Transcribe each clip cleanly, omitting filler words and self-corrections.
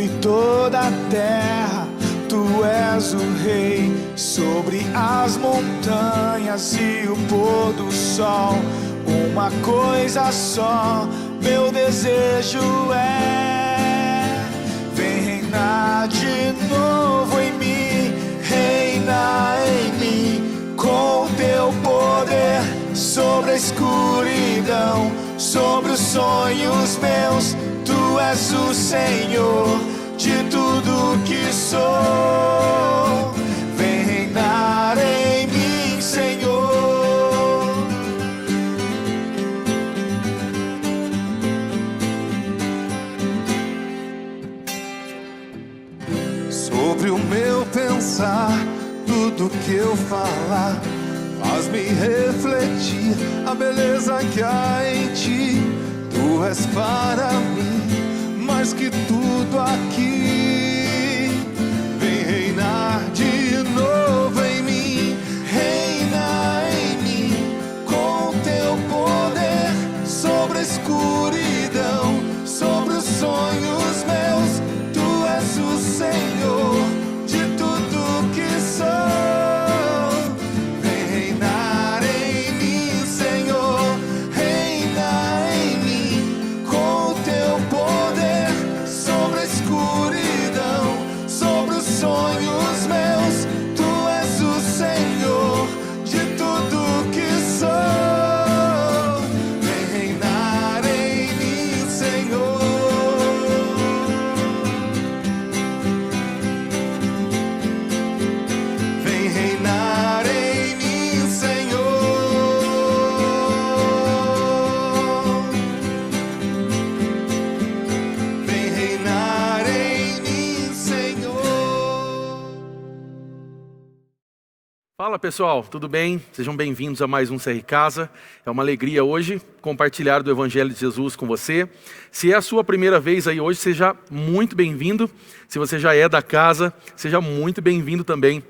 sobre toda a terra. Tu és o rei sobre as montanhas e o pôr do sol. Uma coisa só, meu desejo é: vem reinar de novo em mim, reina em mim, com teu poder sobre a escuridão, sobre os sonhos meus. Tu és o Senhor de tudo que sou. Vem reinar em mim, Senhor. Sobre o meu pensar, tudo que eu falar, faz-me refletir a beleza que há em ti. Tu és para mim mais que tudo aqui. Vem reinar de novo em mim, reina em mim, com teu poder sobre a escuridão, sobre os sonhos meus. Tu és o Senhor de tudo que sou. Vem reinar em mim, Senhor, reina em mim, com teu poder sobre a escuridão, sobre os sonhos meus. Tu és o Senhor de tudo que sou. Vem reinar em mim, Senhor. Vem reinar em mim, Senhor. Vem reinar em mim, Senhor. Fala pessoal, tudo bem? Sejam bem-vindos a mais um CR Casa. É uma alegria hoje compartilhar do Evangelho de Jesus com você. Se é a sua primeira vez aí hoje, seja muito bem-vindo. Se você já é da casa, seja muito bem-vindo também.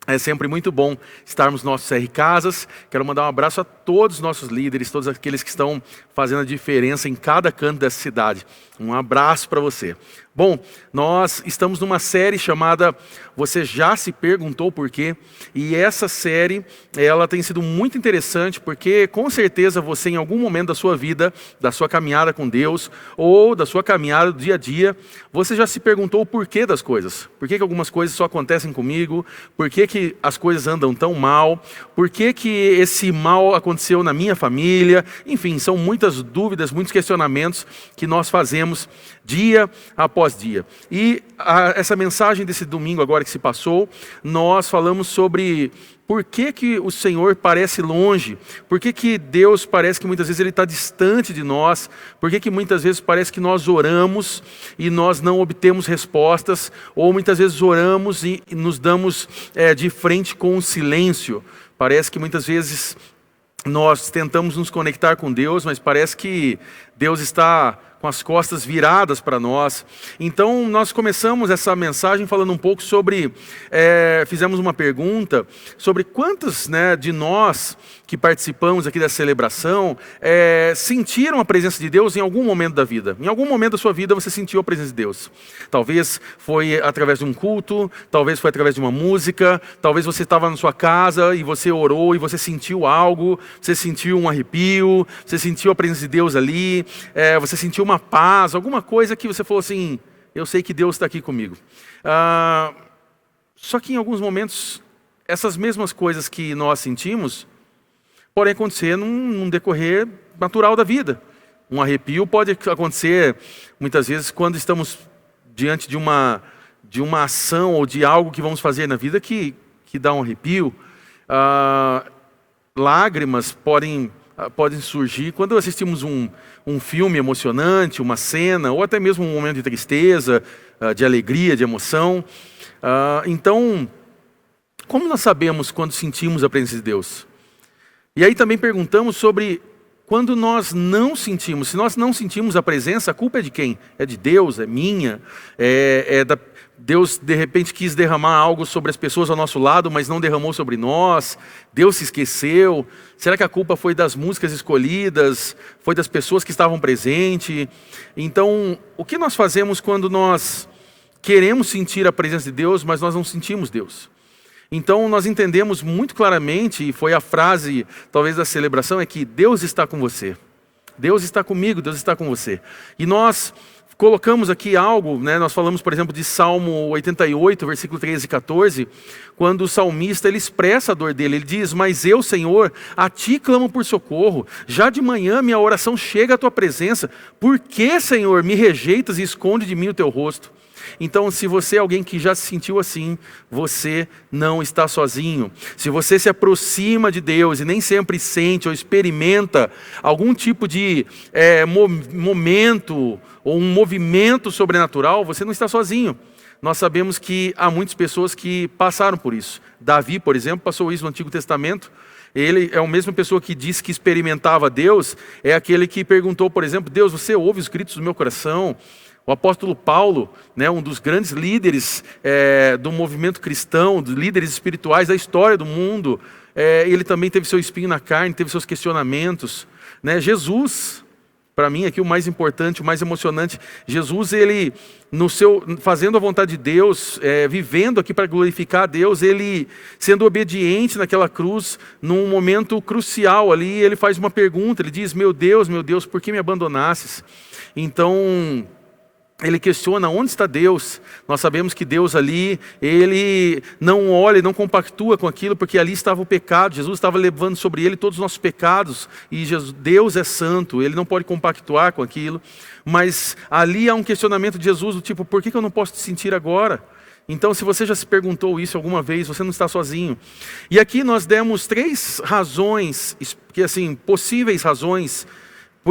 É sempre muito bom estarmos nos nossos CR Casas. Quero mandar um abraço a todos os nossos líderes, todos aqueles que estão fazendo a diferença em cada canto dessa cidade. Um abraço para você. Bom, nós estamos numa série chamada Você Já Se Perguntou Por Quê? E essa série, ela tem sido muito interessante porque com certeza você em algum momento da sua vida, da sua caminhada com Deus ou da sua caminhada do dia a dia, você já se perguntou o porquê das coisas. Por que algumas coisas só acontecem comigo? Por que as coisas andam tão mal? Por que esse mal aconteceu na minha família? Enfim, são muitas dúvidas, muitos questionamentos que nós fazemos dia após dia. E essa mensagem desse domingo agora que se passou, nós falamos sobre por que o Senhor parece longe, por que Deus parece que muitas vezes Ele está distante de nós, por que muitas vezes parece que nós oramos e nós não obtemos respostas, ou muitas vezes oramos e nos damos de frente com o silêncio. Parece que muitas vezes nós tentamos nos conectar com Deus, mas parece que Deus está com as costas viradas para nós. Então nós começamos essa mensagem falando um pouco sobre, fizemos uma pergunta sobre quantos de nós que participamos aqui dessa celebração sentiram a presença de Deus em algum momento da vida. Em algum momento da sua vida você sentiu a presença de Deus. Talvez foi através de um culto, talvez foi através de uma música, talvez você estava na sua casa e você orou e você sentiu algo, você sentiu um arrepio, você sentiu a presença de Deus ali, você sentiu uma paz, alguma coisa que você falou assim, eu sei que Deus está aqui comigo. Só que em alguns momentos, essas mesmas coisas que nós sentimos, podem acontecer num decorrer natural da vida. Um arrepio pode acontecer, muitas vezes, quando estamos diante de uma ação ou de algo que vamos fazer na vida que dá um arrepio. Lágrimas podem surgir quando assistimos um filme emocionante, uma cena, ou até mesmo um momento de tristeza, de alegria, de emoção. Então, como nós sabemos quando sentimos a presença de Deus? E aí também perguntamos sobre quando nós não sentimos. Se nós não sentimos a presença, a culpa é de quem? É de Deus? É minha? Deus de repente quis derramar algo sobre as pessoas ao nosso lado, mas não derramou sobre nós? Deus se esqueceu? Será que a culpa foi das músicas escolhidas? Foi das pessoas que estavam presentes? Então, o que nós fazemos quando nós queremos sentir a presença de Deus, mas nós não sentimos Deus. Então nós entendemos muito claramente, e foi a frase talvez da celebração, é que Deus está com você. Deus está comigo, Deus está com você. E nós colocamos aqui algo, né? Nós falamos, por exemplo, de Salmo 88, versículo 13 e 14, quando o salmista ele expressa a dor dele. Ele diz: mas eu, Senhor, a ti clamo por socorro. Já de manhã minha oração chega à tua presença. Por que, Senhor, me rejeitas e esconde de mim o teu rosto? Então, se você é alguém que já se sentiu assim, você não está sozinho. Se você se aproxima de Deus e nem sempre sente ou experimenta algum tipo de momento ou um movimento sobrenatural, você não está sozinho. Nós sabemos que há muitas pessoas que passaram por isso. Davi, por exemplo, passou isso no Antigo Testamento. Ele é a mesma pessoa que disse que experimentava Deus, é aquele que perguntou, por exemplo: Deus, você ouve os gritos do meu coração? O apóstolo Paulo, né, um dos grandes líderes do movimento cristão, dos líderes espirituais da história do mundo, ele também teve seu espinho na carne, teve seus questionamentos. Né? Jesus, para mim aqui o mais importante, o mais emocionante, Jesus, ele fazendo a vontade de Deus, vivendo aqui para glorificar a Deus, ele sendo obediente naquela cruz, num momento crucial ali, ele faz uma pergunta, ele diz: meu Deus, por que me abandonastes? Então ele questiona onde está Deus. Nós sabemos que Deus ali, ele não olha, não compactua com aquilo, porque ali estava o pecado. Jesus estava levando sobre ele todos os nossos pecados, e Deus é santo, ele não pode compactuar com aquilo. Mas ali há um questionamento de Jesus do tipo: por que eu não posso te sentir agora? Então, se você já se perguntou isso alguma vez, você não está sozinho. E aqui nós demos 3 razões, possíveis razões,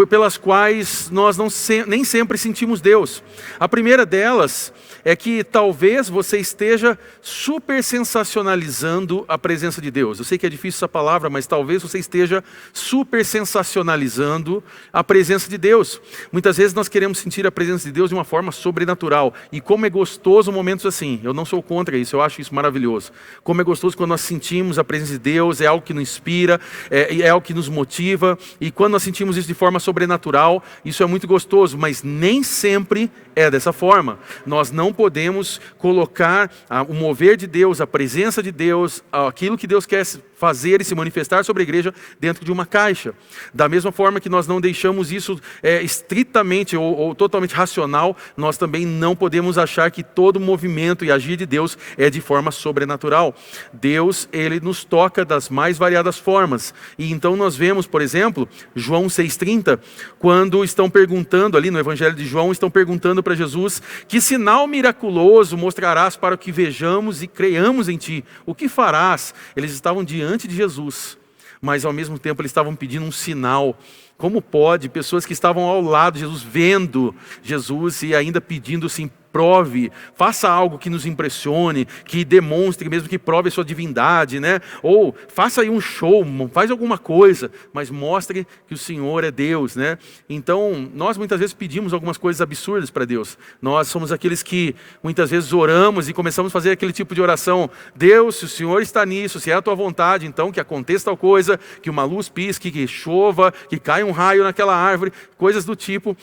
pelas quais nós nem sempre sentimos Deus. A primeira delas é que talvez você esteja super sensacionalizando a presença de Deus. Eu sei que é difícil essa palavra, mas talvez você esteja super sensacionalizando a presença de Deus. Muitas vezes nós queremos sentir a presença de Deus de uma forma sobrenatural. E como é gostoso momentos assim. Eu não sou contra isso, eu acho isso maravilhoso. Como é gostoso quando nós sentimos a presença de Deus, é algo que nos inspira, é algo que nos motiva. E quando nós sentimos isso de forma sobrenatural, isso é muito gostoso, mas nem sempre é dessa forma. Nós não podemos colocar o mover de Deus, a presença de Deus, aquilo que Deus quer fazer e se manifestar sobre a igreja dentro de uma caixa. Da mesma forma que nós não deixamos isso estritamente ou totalmente racional, nós também não podemos achar que todo movimento e agir de Deus é de forma sobrenatural. Deus, ele nos toca das mais variadas formas. E então nós vemos, por exemplo, João 6,30, quando estão perguntando ali no Evangelho de João, estão perguntando para Jesus: que sinal miraculoso mostrarás para que vejamos e creiamos em ti? O que farás? Eles estavam diante de Jesus, mas ao mesmo tempo eles estavam pedindo um sinal. Como pode pessoas que estavam ao lado de Jesus, vendo Jesus e ainda pedindo assim: prove, faça algo que nos impressione, que demonstre, mesmo que prove a sua divindade, né? Ou faça aí um show, faz alguma coisa, mas mostre que o Senhor é Deus, né? Então, nós muitas vezes pedimos algumas coisas absurdas para Deus. Nós somos aqueles que muitas vezes oramos e começamos a fazer aquele tipo de oração: Deus, se o Senhor está nisso, se é a tua vontade, então que aconteça tal coisa, que uma luz pisque, que chova, que caia um raio naquela árvore, coisas do tipo,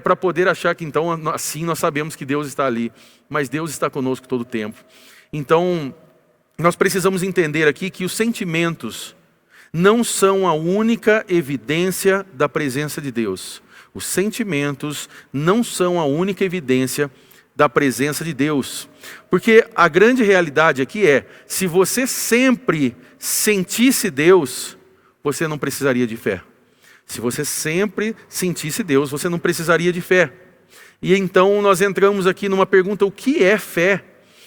para poder achar que então assim nós sabemos que Deus está ali, mas Deus está conosco todo o tempo. Então, nós precisamos entender aqui que os sentimentos não são a única evidência da presença de Deus. Os sentimentos não são a única evidência da presença de Deus. Porque a grande realidade aqui é: se você sempre sentisse Deus, você não precisaria de fé. Se você sempre sentisse Deus, você não precisaria de fé. E então nós entramos aqui numa pergunta: o que é fé?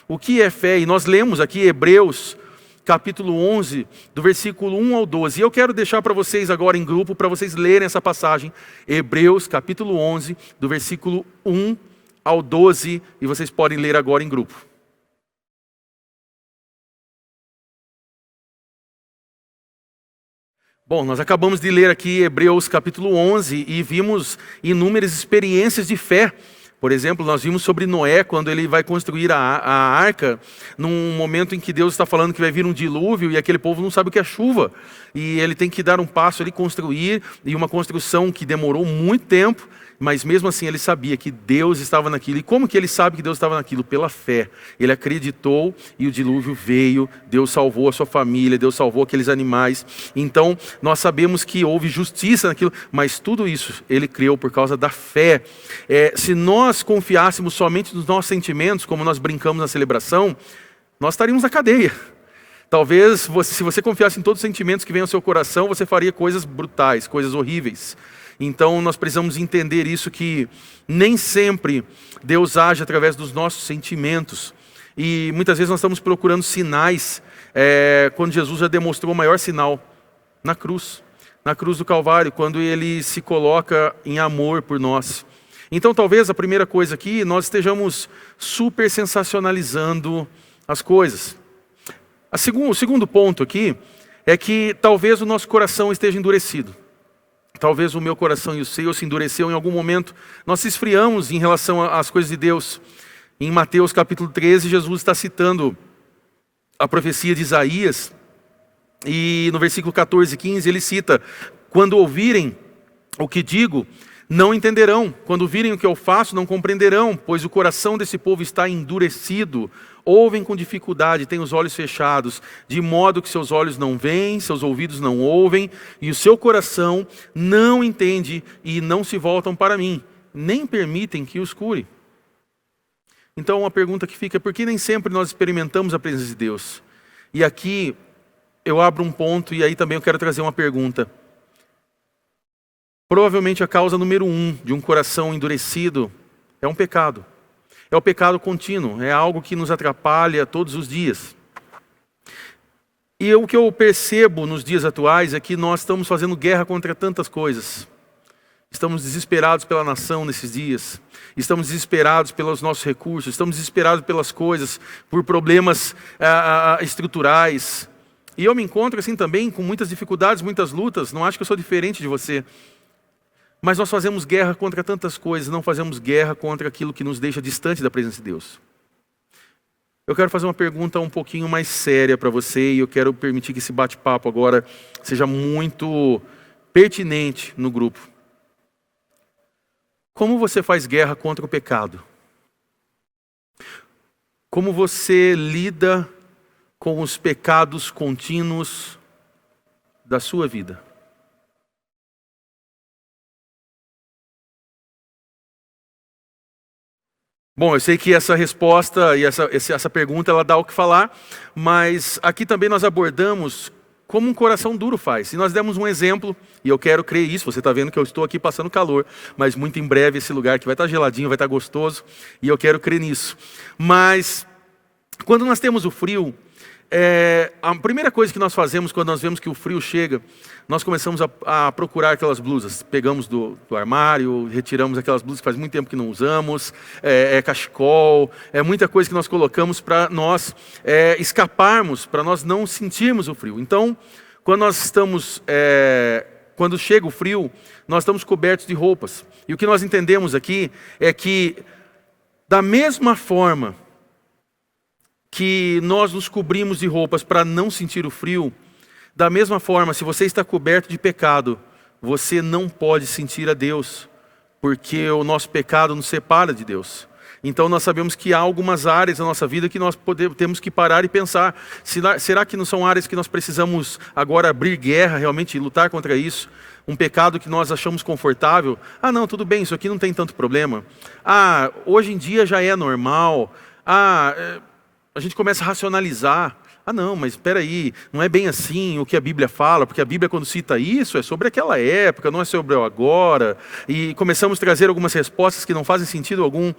O que é fé? E nós lemos aqui Hebreus, capítulo 11, do versículo 1 ao 12. E eu quero deixar para vocês agora em grupo, para vocês lerem essa passagem. Hebreus, capítulo 11, do versículo 1 ao 12. E vocês podem ler agora em grupo. Bom, nós acabamos de ler aqui Hebreus capítulo 11 e vimos inúmeras experiências de fé Por exemplo, nós vimos sobre Noé, quando ele vai construir a arca, num momento em que Deus está falando que vai vir um dilúvio e aquele povo não sabe o que é chuva. E ele tem que dar um passo ali, construir, e uma construção que demorou muito tempo, mas mesmo assim ele sabia que Deus estava naquilo. E como que ele sabe que Deus estava naquilo? Pela fé. Ele acreditou e o dilúvio veio, Deus salvou a sua família, Deus salvou aqueles animais. Então nós sabemos que houve justiça naquilo, mas tudo isso ele creu por causa da fé. Se nós confiássemos somente nos nossos sentimentos, como nós brincamos na celebração, nós estaríamos na cadeia. Talvez, se você confiasse em todos os sentimentos que vêm ao seu coração, você faria coisas brutais, coisas horríveis. Então nós precisamos entender isso, que nem sempre Deus age através dos nossos sentimentos. E muitas vezes nós estamos procurando sinais, quando Jesus já demonstrou o maior sinal, na cruz do Calvário, quando ele se coloca em amor por nós. Então talvez a primeira coisa aqui, nós estejamos super sensacionalizando as coisas. O segundo ponto aqui é que talvez o nosso coração esteja endurecido. Talvez o meu coração e o seu se endureceu em algum momento. Nós se esfriamos em relação às coisas de Deus. Em Mateus capítulo 13, Jesus está citando a profecia de Isaías. E no versículo 14 e 15 ele cita: quando ouvirem o que digo, não entenderão. Quando virem o que eu faço, não compreenderão. Pois o coração desse povo está endurecido. Ouvem com dificuldade, têm os olhos fechados, de modo que seus olhos não veem, seus ouvidos não ouvem, e o seu coração não entende, e não se voltam para mim, nem permitem que os cure. Então uma pergunta que fica: por que nem sempre nós experimentamos a presença de Deus? E aqui eu abro um ponto, e aí também eu quero trazer uma pergunta. Provavelmente a causa número 1 de um coração endurecido é um pecado. É o pecado contínuo, é algo que nos atrapalha todos os dias. E o que eu percebo nos dias atuais é que nós estamos fazendo guerra contra tantas coisas. Estamos desesperados pela nação nesses dias. Estamos desesperados pelos nossos recursos. Estamos desesperados pelas coisas, por problemas estruturais. E eu me encontro assim também com muitas dificuldades, muitas lutas. Não acho que eu sou diferente de você. Mas nós fazemos guerra contra tantas coisas, não fazemos guerra contra aquilo que nos deixa distante da presença de Deus. Eu quero fazer uma pergunta um pouquinho mais séria para você, e eu quero permitir que esse bate-papo agora seja muito pertinente no grupo. Como você faz guerra contra o pecado? Como você lida com os pecados contínuos da sua vida? Bom, eu sei que essa resposta e essa pergunta ela dá o que falar, mas aqui também nós abordamos como um coração duro faz. E nós demos um exemplo, e eu quero crer isso, você está vendo que eu estou aqui passando calor, mas muito em breve esse lugar aqui vai estar geladinho, vai estar gostoso, e eu quero crer nisso. Mas quando nós temos o frio, a primeira coisa que nós fazemos quando nós vemos que o frio chega, nós começamos a procurar aquelas blusas. Pegamos do armário, retiramos aquelas blusas que faz muito tempo que não usamos, cachecol, muita coisa que nós colocamos para nós escaparmos, para nós não sentirmos o frio. Então, quando chega o frio, nós estamos cobertos de roupas. E o que nós entendemos aqui é que, da mesma forma que nós nos cobrimos de roupas para não sentir o frio, da mesma forma, se você está coberto de pecado, você não pode sentir a Deus, porque o nosso pecado nos separa de Deus. Então nós sabemos que há algumas áreas da nossa vida que nós temos que parar e pensar, será que não são áreas que nós precisamos agora abrir guerra, realmente lutar contra isso? Um pecado que nós achamos confortável? Não, tudo bem, isso aqui não tem tanto problema. Hoje em dia já é normal. A gente começa a racionalizar. Não, mas espera aí, não é bem assim o que a Bíblia fala, porque a Bíblia quando cita isso é sobre aquela época, não é sobre o agora. E começamos a trazer algumas respostas que não fazem sentido algum.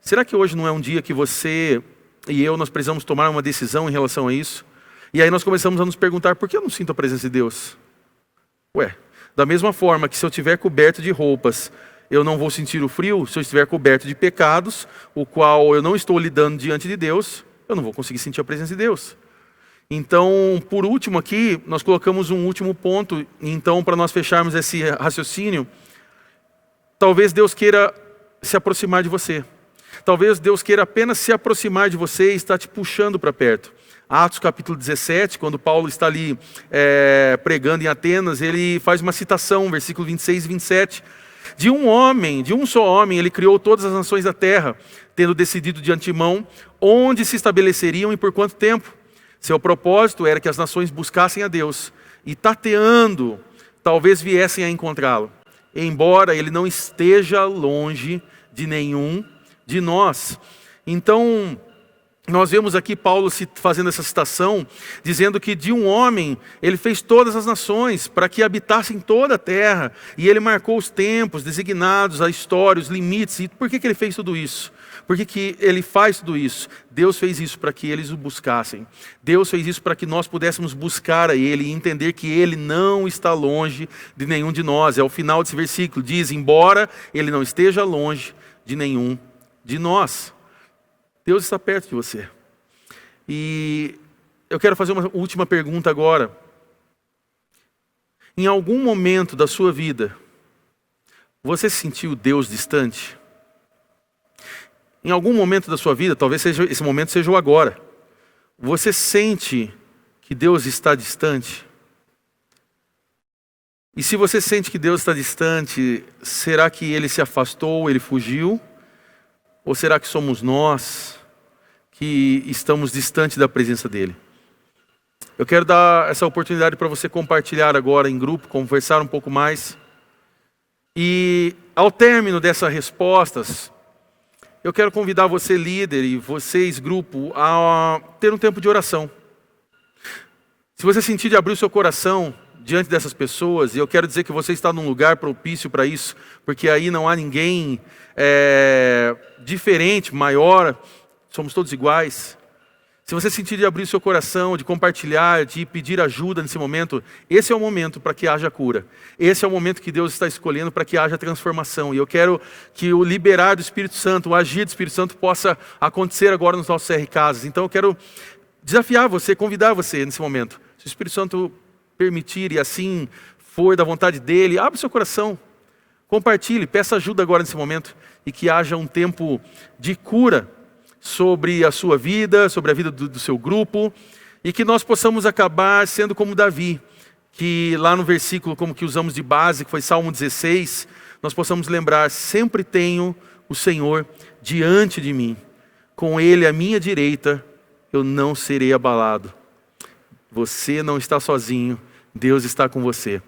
Será que hoje não é um dia que você e eu, nós precisamos tomar uma decisão em relação a isso? E aí nós começamos a nos perguntar, por que eu não sinto a presença de Deus? Da mesma forma que se eu estiver coberto de roupas, eu não vou sentir o frio. Se eu estiver coberto de pecados, o qual eu não estou lidando diante de Deus, eu não vou conseguir sentir a presença de Deus. Então, por último aqui, nós colocamos um último ponto. Então, para nós fecharmos esse raciocínio, talvez Deus queira se aproximar de você. Talvez Deus queira apenas se aproximar de você e está te puxando para perto. Atos capítulo 17, quando Paulo está ali pregando em Atenas, ele faz uma citação, versículo 26 e 27. De um só homem, ele criou todas as nações da terra, tendo decidido de antemão onde se estabeleceriam e por quanto tempo. Seu propósito era que as nações buscassem a Deus e, tateando, talvez viessem a encontrá-lo, embora ele não esteja longe de nenhum de nós. Então, nós vemos aqui Paulo fazendo essa citação, dizendo que de um homem ele fez todas as nações para que habitassem toda a terra, e ele marcou os tempos designados, a história, os limites. E por que ele fez tudo isso? Por que ele faz tudo isso? Deus fez isso para que eles o buscassem. Deus fez isso para que nós pudéssemos buscar a Ele e entender que Ele não está longe de nenhum de nós. É o final desse versículo, diz, embora Ele não esteja longe de nenhum de nós. Deus está perto de você. E eu quero fazer uma última pergunta agora. Em algum momento da sua vida, você sentiu Deus distante? Em algum momento da sua vida, talvez esse momento seja o agora, você sente que Deus está distante? E se você sente que Deus está distante, será que Ele se afastou, Ele fugiu? Ou será que somos nós que estamos distantes da presença dEle? Eu quero dar essa oportunidade para você compartilhar agora em grupo, conversar um pouco mais. E ao término dessas respostas, eu quero convidar você, líder, e vocês, grupo, a ter um tempo de oração. Se você sentir de abrir o seu coração diante dessas pessoas, e eu quero dizer que você está num lugar propício para isso, porque aí não há ninguém diferente, maior, somos todos iguais. Se você sentir de abrir o seu coração, de compartilhar, de pedir ajuda nesse momento, esse é o momento para que haja cura. Esse é o momento que Deus está escolhendo para que haja transformação. E eu quero que o liberar do Espírito Santo, o agir do Espírito Santo possa acontecer agora nos nossos CR-Casas. Então eu quero desafiar você, convidar você nesse momento. Se o Espírito Santo permitir e assim for da vontade dEle, abra o seu coração, compartilhe, peça ajuda agora nesse momento e que haja um tempo de cura sobre a sua vida, sobre a vida do seu grupo, e que nós possamos acabar sendo como Davi, que lá no versículo como que usamos de base, que foi Salmo 16, nós possamos lembrar, sempre tenho o Senhor diante de mim, com Ele à minha direita, eu não serei abalado. Você não está sozinho, Deus está com você.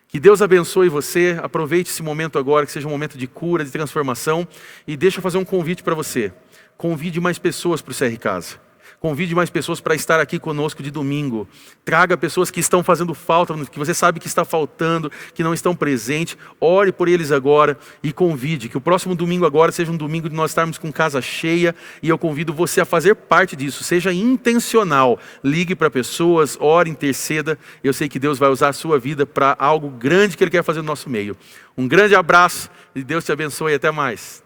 Que Deus abençoe você, aproveite esse momento agora, que seja um momento de cura, de transformação, e deixa eu fazer um convite para você. Convide mais pessoas para o CR Casa. Convide mais pessoas para estar aqui conosco de domingo. Traga pessoas que estão fazendo falta, que você sabe que está faltando, que não estão presentes. Ore por eles agora e convide. Que o próximo domingo agora seja um domingo de nós estarmos com casa cheia. E eu convido você a fazer parte disso. Seja intencional. Ligue para pessoas, ore, interceda. Eu sei que Deus vai usar a sua vida para algo grande que Ele quer fazer no nosso meio. Um grande abraço e Deus te abençoe e até mais.